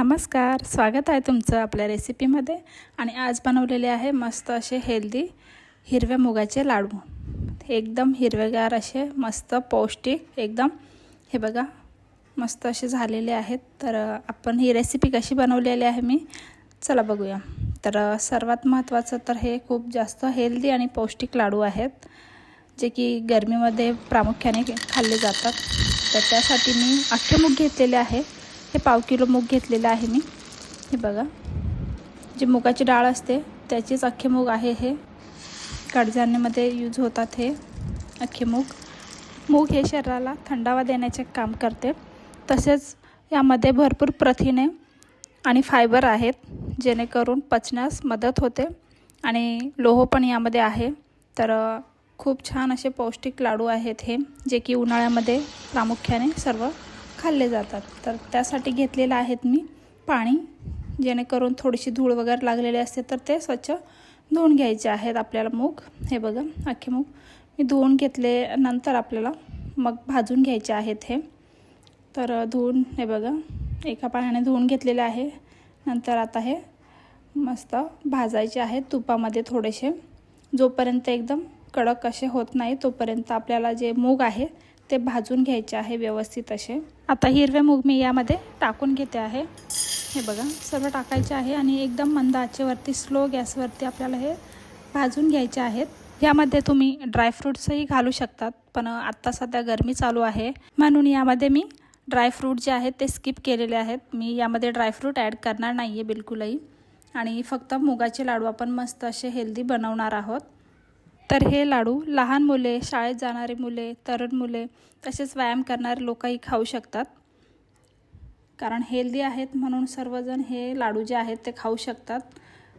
नमस्कार, स्वागत आहे तुमचं आपल्या रेसिपीमध्ये। आणि आज बनवलेले आहे मस्त असे हेल्दी हिरव्या मुगाचे लाडू। एकदम हिरवेगार असे मस्त पौष्टिक एकदम। हे बघा मस्त असे झालेले आहेत। तर आपण ही रेसिपी कशी बनवलेली आहे मी चला बघूया। तर सर्वात महत्त्वाचं तर हे खूप जास्त हेल्दी आणि पौष्टिक लाडू आहेत, जे की गरमीमध्ये प्रामुख्याने खाल्ले जातात। तर त्यासाठी मी अख्खे मूग घेतलेले आहे। हे पाव किलो मूग घेतलेले आहे मी। हे बघा, जे मुगाची डाळ असते त्याचेच अख्खे मूग आहे हे। कडधान्यामध्ये यूज होतात हे अख्खे मूग हे शरीराला थंडावा देण्याचे काम करते। तसेच यामध्ये भरपूर प्रथिने आणि फायबर आहेत, जेणेकरून पचण्यास मदत होते आणि लोह पण यामध्ये आहे। तर खूप छान असे पौष्टिक लाडू आहेत हे, जे की उन्हाळ्यामध्ये प्रामुख्याने सर्व खाल्ले जातात। तर त्यासाठी घेतलेले आहेत मी पाणी, जेणेकरून थोडीशी धूळ वगैरे लागलेली असते तर ते स्वच्छ धुवून घ्यायचे आहेत आपल्याला मूग। हे बघा अख्खे मूग मी धुवून घेतले, नंतर आपल्याला मग भाजून घ्यायचे आहेत हे। तर धुवून हे बघा एका पाण्याने धुवून घेतलेले आहे। नंतर आता हे मस्त भाजायचे आहेत तुपामध्ये थोडेसे, जोपर्यंत एकदम कडक असे होत नाही तोपर्यंत आपल्याला जे मूग आहे ते भाजून घ्यायचे आहे व्यवस्थित असे। आता हिरवे मूग मी यामध्ये टाकून घेते आहे। हे बघा सर्व टाकायचे आहे आणि एकदम मंद आचेवरती स्लो गॅसवरती आपल्याला हे भाजून घ्यायचे आहेत। यामध्ये तुम्ही ड्रायफ्रूट्सही घालू शकतात, पण आत्ता सध्या गरमी चालू आहे म्हणून यामध्ये मी ड्रायफ्रूट जे आहेत ते स्किप केलेले आहेत। मी यामध्ये ड्रायफ्रूट ॲड करणार नाही आहे बिलकुलही, आणि फक्त मुगाचे लाडू आपण मस्त असे हेल्दी बनवणार आहोत। तर हे लाडू लहान मुले, शाळेत जाणारी मुले, तरुण मुले, तसेच व्यायाम करणारे लोकही खाऊ शकतात, कारण हेल्दी आहेत म्हणून सर्वजण हे लाडू जे आहेत ते खाऊ शकतात।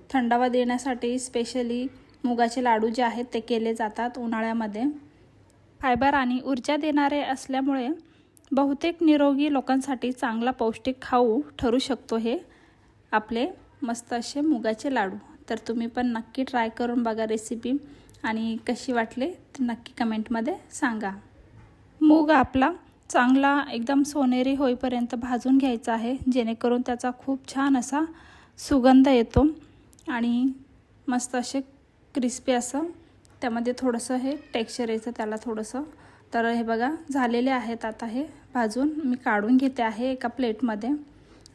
थंडावा देण्यासाठी स्पेशली मुगाचे लाडू जे आहेत ते केले जातात उन्हाळ्यामध्ये। फायबर आणि ऊर्जा देणारे असल्यामुळे बहुतेक निरोगी लोकांसाठी चांगला पौष्टिक खाऊ ठरू शकतो हे आपले मस्त असे मुगाचे लाडू। तर तुम्ही पण नक्की ट्राय करून बघा रेसिपी, आणि कशी वाटले ते नक्की कमेंटमध्ये सांगा। मूग आपला चांगला एकदम सोनेरी होईपर्यंत भाजून घ्यायचा आहे, जेणेकरून त्याचा खूप छान असा सुगंध येतो आणि मस्त असे क्रिस्पी असं त्यामध्ये थोडंसं हे टेक्स्चर येतं त्याला थोडंसं। तर हे बघा झालेले आहेत आता हे भाजून मी काढून घेते आहे एका प्लेटमध्ये,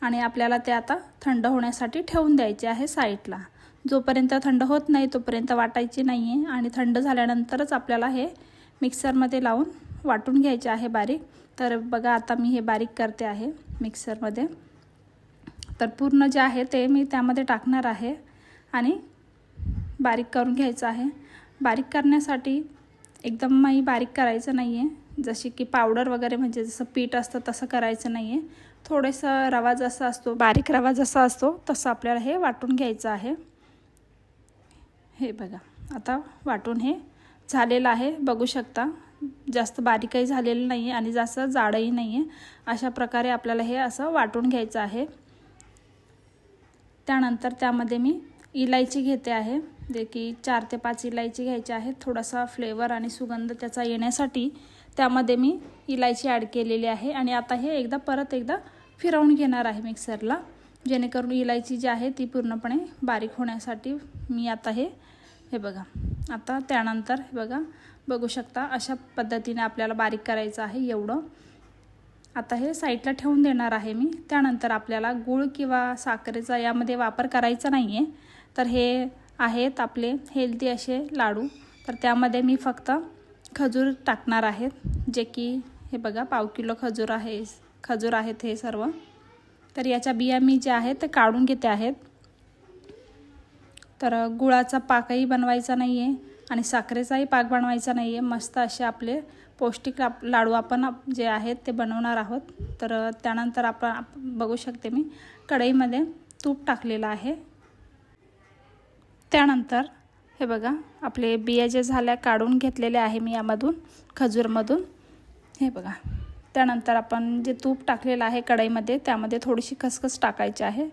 आणि आपल्याला ते आता थंड होण्यासाठी ठेवून द्यायचे आहे साईडला। जोपर्यंत थंड होत नाही तोपर्यंत वाटायची नाही आहे, आणि थंड झाल्यानंतरच आपल्याला हे मिक्सरमध्ये लावून वाटून घ्यायचे आहे बारीक। तर बघा आता मी हे बारीक करते आहे मिक्सरमध्ये। तर पूर्ण जे आहे ते मी त्यामध्ये टाकणार आहे आणि बारीक करून घ्यायचं आहे। बारीक करण्यासाठी एकदमही बारीक करायचं नाही आहे, जशी की पावडर वगैरे म्हणजे जसं पीठ असतं तसं करायचं नाही आहे। थोडंसं रवा जसा असतो, बारीक रवा जसा असतो तसं आपल्याला हे वाटून घ्यायचं आहे। हे बघा आता वाटून हे झालेलं आहे, बघू शकता जास्त बारीकही झालेलं नाही आहे आणि जास्त जाडही नाही आहे। अशा प्रकारे आपल्याला हे असं वाटून घ्यायचं आहे। त्यानंतर त्यामध्ये मी इलायची घेते आहे, जे की 4 ते 5 इलायची घ्यायची आहे। थोडासा फ्लेवर आणि सुगंध त्याचा येण्यासाठी त्यामध्ये मी इलायची ॲड केलेली आहे। आणि आता हे परत एकदा फिरवून घेणार आहे मिक्सरला, जेणेकरून इलायची जी आहे ती पूर्णपणे बारीक होण्यासाठी मी आता हे बघा आता त्यानंतर हे बघा बघू शकता अशा पद्धतीने आपल्याला बारीक करायचं आहे एवढं। आता हे साईडला ठेवून देणार आहे मी। त्यानंतर आपल्याला गूळ किंवा साखरेचा यामध्ये वापर करायचा नाही आहे। तर हे आहेत आपले हेल्दी असे लाडू। तर त्यामध्ये मी फक्त खजूर टाकणार आहे, जे की हे बघा पाव किलो खजूर आहेत हे सर्व। तर याच्या बिया मी जे आहेत ते काढून घेते आहेत। तर गुळाचा पाकही बनवायचा नाही आहे आणि साखरेचाही पाक बनवायचा नाही आहे। मस्त असे आपले पौष्टिक लाडू आपण जे आहेत ते बनवणार आहोत। तर त्यानंतर आपण बघू शकते मी कढईमध्ये तूप टाकलेलं आहे। त्यानंतर हे बघा आपले बिया जे झाल्या काढून घेतलेले आहे मी यामधून खजूरमधून। हे बघा त्यानंतर आपण जे तूप टाकलेलं आहे कढईमध्ये त्यामध्ये थोडीशी खसखस टाकायची आहे।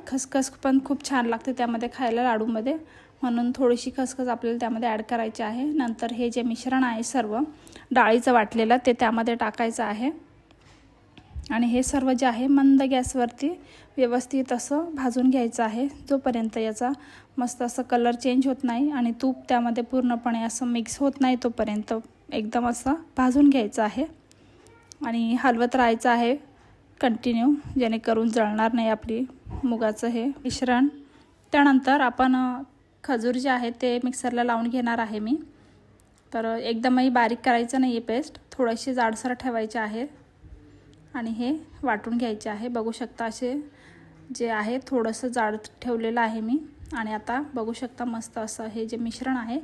खसखस पण खूप छान लागते त्यामध्ये खायला लाडूमध्ये, म्हणून थोडीशी खसखस आपल्याला त्यामध्ये ॲड करायची आहे। नंतर हे जे मिश्रण आहे सर्व डाळीचं वाटलेलं ते त्यामध्ये टाकायचं आहे आणि हे सर्व जे आहे मंद गॅसवरती व्यवस्थित असं भाजून घ्यायचं आहे, जोपर्यंत याचा मस्त असं कलर चेंज होत नाही आणि तूप त्यामध्ये पूर्णपणे असं मिक्स होत नाही तोपर्यंत एकदम असं भाजून घ्यायचं आहे. आणि हलवत राहायचं आहे कंटिन्यू, जेणेकरून जळणार नाही आपली मुगाचं हे मिश्रण. त्यानंतर आपण खजूर जे आहे ते मिक्सरला लावून घेणार आहे मी. तर एकदमही बारीक करायचं नाही आहे पेस्ट, थोडीशी जाडसर ठेवायची आहे आणि हे वाटून घ्यायचे आहे. बघू शकता असे जे आहे थोडंसं जाड ठेवलेलं आहे मी. आणि आता बघू शकता मस्त असं हे जे मिश्रण आहे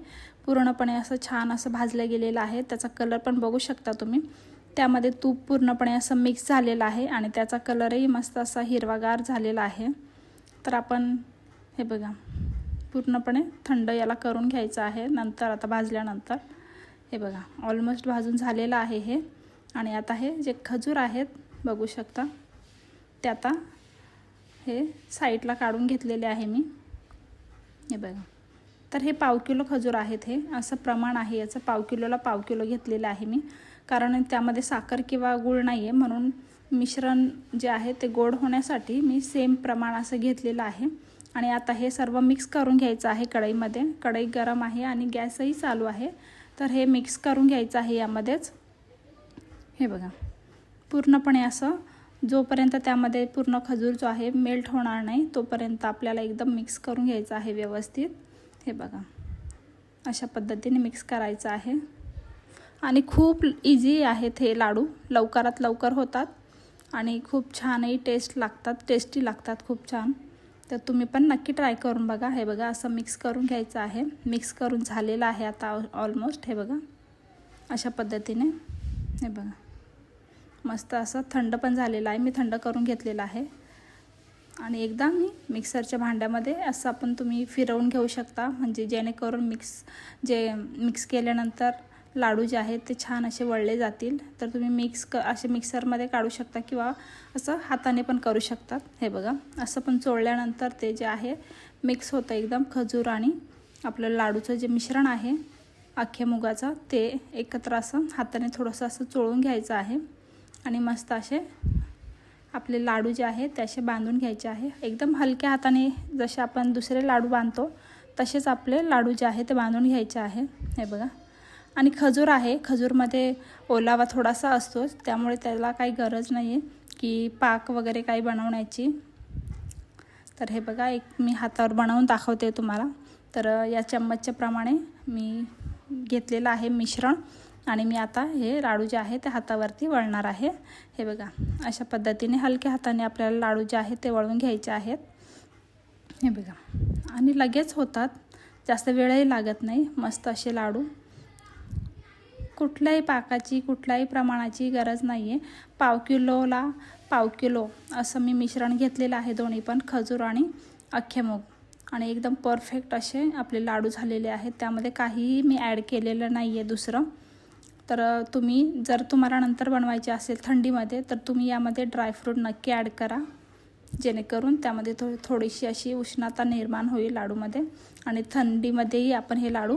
पूर्णपणे असं छान असं भाजलं गेलेलं आहे. त्याचा कलर पण बघू शकता तुम्ही, त्यामध्ये तूप पूर्णपणे असं मिक्स झालेलं आहे आणि त्याचा कलरही मस्त असा हिरवागार झालेला आहे. तर आपण हे बघा पूर्णपणे थंड याला करून घ्यायचं आहे. नंतर आता भाजल्यानंतर हे बघा ऑलमोस्ट भाजून झालेलं आहे हे. आणि आता हे जे खजूर आहेत बघू शकता ते आता हे साईडला काढून घेतलेले आहे मी. हे बघा, तर हे पाव किलो खजूर आहेत. हे असं प्रमाण आहे याचं, पाव किलोला पाव किलो घेतलेलं आहे मी, कारण त्यामध्ये साखर किंवा गूळ नाही आहे, म्हणून मिश्रण जे आहे ते गोड होण्यासाठी मी सेम प्रमाण असं घेतलेलं आहे. आणि आता हे सर्व मिक्स करून घ्यायचं आहे कढईमध्ये. कढई गरम आहे आणि गॅसही चालू आहे. तर हे मिक्स करून घ्यायचं आहे यामध्येच. हे बघा पूर्णपणे असं जोपर्यंत त्यामध्ये पूर्ण खजूर जो आहे मेल्ट होणार नाही तोपर्यंत आपल्याला एकदम मिक्स करून घ्यायचं आहे व्यवस्थित. हे बघा अशा पद्धतीने मिक्स करायचं आहे. आणि खूप इझी आहेत हे लाडू, लवकरात लवकर होतात आणि खूप छानही टेस्टी लागतात खूप छान. तर तुम्ही पण नक्की ट्राय करून बघा. हे बघा असं मिक्स करून घ्यायचं आहे. मिक्स करून झालेलं आहे आता ऑलमोस्ट. हे बघा अशा पद्धतीने. हे बघा मस्त असं थंड पण झालेलं आहे, मी थंड करून घेतलेलं आहे. आणि एकदा मी मिक्सरच्या भांड्यामध्ये असं आपण तुम्ही फिरवून घेऊ शकता, म्हणजे जेणेकरून मिक्स केल्यानंतर लाडू जे आहेत ते छान असे वळले जातील. तर तुम्ही असे मिक्सरमध्ये काढू शकता किंवा असं हाताने पण करू शकतात. हे बघा असं पण चोळल्यानंतर ते जे आहे मिक्स होतं एकदम खजूर आणि आपलं लाडूचं जे मिश्रण आहे अख्ख्या मुगाचं ते एकत्र असं हाताने थोडंसं असं चोळून घ्यायचं आहे. आणि मस्त असे आपले लाडू जे आहे ते असे बांधून घ्यायचे आहे. एकदम हलक्या हाताने जसे आपण दुसरे लाडू बांधतो तसेच आपले लाडू जे आहे ते बांधून घ्यायचे आहे. हे बघा. आणि खजूर आहे, खजूरमध्ये ओलावा थोडासा असतोच, त्यामुळे त्याला काही गरज नाही आहे की पाक वगैरे काही बनवण्याची. तर हे बघा एक मी हातावर बनवून दाखवते तुम्हाला. तर या चम्मचच्या प्रमाणे मी घेतलेलं आहे मिश्रण आणि मी आता हे लाडू जे आहे ते हातावरती वळणार आहे. हे बघा अशा पद्धतीने हलक्या हाताने आपल्याला लाडू जे आहे ते वळून घ्यायचे आहेत. हे बघा आणि लगेच होतात, जास्त वेळही लागत नाही. मस्त असे लाडू, कुठल्याही पाकाची कुठल्याही प्रमाणाची गरज नाही आहे. पाव किलोला पाव किलो असं मी मिश्रण घेतलेलं आहे, दोन्ही पण खजूर आणि अख्खे मूग. आणि एकदम परफेक्ट असे आपले लाडू झालेले आहेत. त्यामध्ये काहीही मी ॲड केलेलं नाही आहे दुसरं. तर जर तुम्हाला नंतर बनवायचे असेल थंडीमध्ये तर तुम्ही यामध्ये ड्रायफ्रूट नक्की ॲड करा, जेणेकरून त्यामध्ये थोडीशी अशी उष्णता निर्माण होईल लाडूमध्ये आणि थंडीमध्येही आपण हे लाडू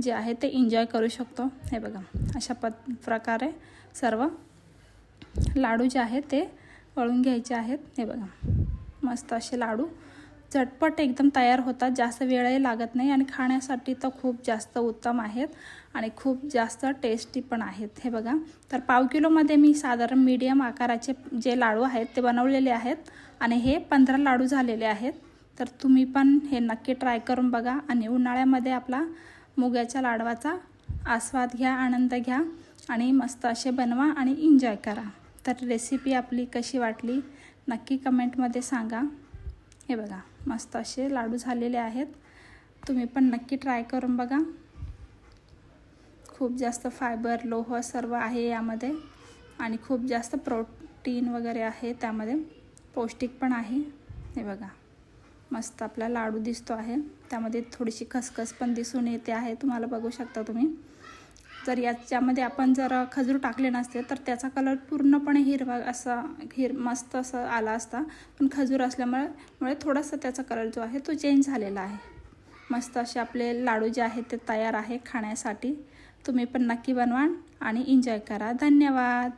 जे आहे ते एन्जॉय करू शकतो. हे बघा अशा प्रकारे सर्व लाडू जे आहेत ते वळून घ्यायचे आहेत. हे बघा मस्त असे लाडू झटपट एकदम तयार होतात, जास्त वेळही लागत नाही आणि खाण्यासाठी तर खूप जास्त उत्तम आहेत आणि खूप जास्त टेस्टी पण आहेत. हे बघा, तर पाव किलोमध्ये मी साधारण मीडियम आकाराचे जे लाडू आहेत ते बनवलेले आहेत आणि हे 15 लाडू झालेले आहेत. तर तुम्ही पण हे नक्की ट्राय करून बघा आणि उन्हाळ्यामध्ये आपला मुगाच्या लाडवाचा आस्वाद घ्या, आनंद घ्या आणि मस्त असे बनवा आणि एन्जॉय करा. तर रेसिपी आपली कशी वाटली नक्की कमेंटमध्ये सांगा. हे बघा मस्त असे लाडू झालेले आहेत, तुम्ही पण नक्की ट्राय करून बघा. खूप जास्त फायबर, लोह सर्व आहे यामध्ये आणि खूप जास्त प्रोटीन वगैरे आहे त्यामध्ये, पौष्टिक पण आहे. हे बघा मस्त आपला लाडू दिसतो आहे, त्यामध्ये थोडीशी खसखस पण दिसून येते आहे, तुम्हाला बघू शकता तुम्ही. जर याच्यामध्ये आपण जर खजूर टाकले नसते तर त्याचा कलर पूर्णपणे हिरवा असा मस्त असं आला असता, पण खजूर असल्यामुळे थोडासा त्याचा कलर जो आहे तो चेंज झालेला आहे. मस्त असे आपले लाडू जे आहेत ते तयार आहे खाण्यासाठी. तुम्ही पण नक्की बनवा आणि एन्जॉय करा. धन्यवाद.